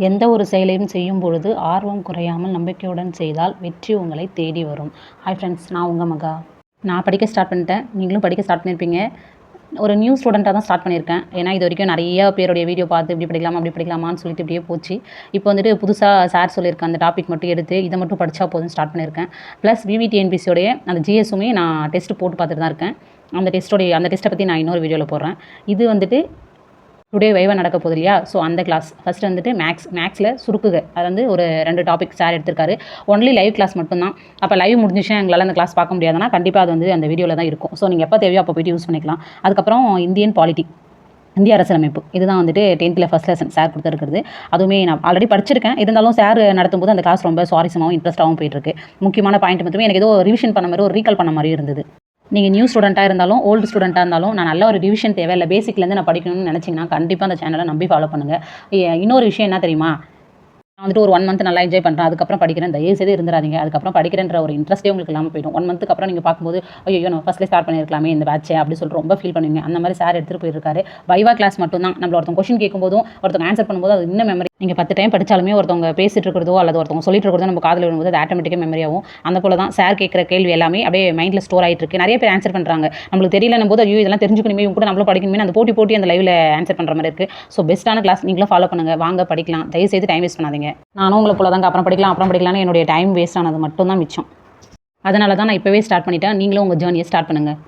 எந்த ஒரு செயலையும் செய்யும் பொழுது ஆர்வம் குறையாமல் நம்பிக்கையுடன் செய்தால் வெற்றி உங்களை தேடி வரும். ஹாய் ஃப்ரெண்ட்ஸ், நான் உங்கள் மகா. நான் படிக்க ஸ்டார்ட் பண்ணிட்டேன். நீங்களும் படிக்க ஸ்டார்ட் பண்ணியிருப்பீங்க. ஒரு நியூ ஸ்டூடெண்ட்டாக தான் ஸ்டார்ட் பண்ணியிருக்கேன். ஏன்னா இது வரைக்கும் நிறைய பேருடைய வீடியோ பார்த்து இப்படி படிக்கலாமா அப்படி படிக்கலாமான்னு சொல்லிட்டு இப்படியே போச்சு. இப்போ வந்துட்டு புதுசாக சார் சொல்லியிருக்க அந்த டாபிக் மட்டும் எடுத்து இதை மட்டும் படித்தா போதும் ஸ்டார்ட் பண்ணியிருக்கேன். ப்ளஸ் விவிடிஎன்பிசியோடைய அந்த ஜிஎஸ்ஸுமே நான் டெஸ்ட் போட்டு பார்த்துட்டு தான் இருக்கேன். அந்த டெஸ்ட்டை பற்றி நான் இன்னொரு வீடியோவில் போடுறேன். இது வந்துட்டு டுடே வைவா நடக்க போகுது இல்லையா? ஸோ அந்த கிளாஸ் ஃபஸ்ட்டு வந்துட்டு மேக்ஸில் சுருக்குக அது வந்து ஒரு 2 டாபிக் சார் எடுத்திருக்காரு. ஒன்லி லைவ் கிளாஸ் மட்டும்தான். அப்போ லைவ் முடிஞ்சிச்சு எங்களால் அந்த கிளாஸ் பார்க்க முடியாதுன்னா கண்டிப்பாக அது வந்து அந்த வீடியோவில் தான் இருக்கும். ஸோ நீங்கள் எப்போ தேவையோ அப்போ போய்ட்டு யூஸ் பண்ணிக்கலாம். அதுக்கப்புறம் இந்தியன் பாலிட்டி, இந்திய அரசியலமைப்பு, இதுதான் வந்துட்டு 10th ஃபஸ்ட் லெசன் சார் கொடுத்துருக்குறது. அதுவுமே நான் ஆல்ரெடி படிச்சிருக்கேன். இருந்தாலும் சார் நடத்தும்போது அந்த கிளாஸ் ரொம்ப சுவாரஸ்யமாகவும் இன்ட்ரெஸ்ட்டாகவும் போயிட்டுருக்கு. முக்கியமான பாயிண்ட் மட்டுமே எனக்கு ஏதோ ரிவிஷன் பண்ண மாதிரி ஒரு ரீகால் பண்ண மாதிரி இருந்தது. நீங்கள் நியூ ஸ்டூடெண்ட்டாக இருந்தாலும் ஓல்டு ஸ்டூடெண்ட்டாக இருந்தாலும் நான் நல்ல ஒரு ரிவிஷன் தேவை இல்லை பேசிக்லேருந்து நான் படிக்கணும்னு நினச்சிங்கன்னா கண்டிப்பாக அந்த சேனலை நம்பி ஃபாலோ பண்ணுங்கள். இன்னொரு விஷயம் என்ன தெரியுமா? நான் வந்துட்டு ஒரு 1 மந்த் நல்லா என்ஜாய் பண்ணுறேன், அதுக்கப்புறம் படிக்கிறேன், தயவுசெய்து இருந்துடாதீங்க. அதுக்கப்புறம் படிக்கிறேன்ற ஒரு இன்ட்ரெஸ்ட்டே உங்களுக்கு இல்லாமல் போய்டும். 1 மந்த்துக்கு அப்புறம் நீங்கள் பார்க்கும்போது ஐயோ நம்ம ஃபஸ்ட்லேயே ஸ்டார்ட் பண்ணியிருக்கலாமே இந்த பேட்சை அப்படி சொல்லிட்டு ரொம்ப ஃபீல் பண்ணுவீங்க. அந்த மாதிரி சார் எடுத்துகிட்டு போயிருக்காரு. வைவா கிளாஸ் மட்டும்தான். நம்மள ஒருத்தவங்க கொஷின் கேட்கும்போதும் ஒருத்தவங்க ஆன்சர் பண்ணும்போது அது இன்னும் மெமரி. நீங்கள் 10 டைம் படித்தாலுமே ஒருத்தவங்க பேசிட்டு இருக்கிறதோ அல்லது ஒருத்தவங்க சொல்லிட்டு இருக்கிறதோ நம்ம காதில் விழும்போது அது ஆட்டோமேட்டிக்காக மெமரி ஆகும். அந்த போல தான் சார் கேட்குற கேள்வி எல்லாமே அப்படியே மைண்டில் ஸ்டோர் ஆகிட்டு இருக்கு. நிறைய பேர் ஆன்சர் பண்ணுறாங்க. நம்மளுக்கு தெரியலன்னும் போது ஐயோ இதெல்லாம் தெரிஞ்சுக்கணுமே, இவங்க கூட நம்மளும் படிக்கணுமே, அந்த போட்டி அந்த லைவில் ஆன்சர் பண்ணுற மாதிரி இருக்குது. ஸோ பெஸ்ட்டான கிளாஸ் நீங்களும் ஃபாலோ பண்ணுங்கள். வாங்க படிக்கலாம். தயவுசெய்து டைம் வேஸ்ட் பண்ணாதீங்க. நானும் உங்களை போல தாங்க அப்புறம் படிக்கலாம்னு என்னுடைய டைம் வேஸ்ட் ஆனது மட்டும் தான் மிச்சம். அதனால தான் நான் இப்போவே ஸ்டார்ட் பண்ணிட்டேன். நீங்களும் உங்கள் ஜேர்னியை ஸ்டார்ட் பண்ணுங்கள்.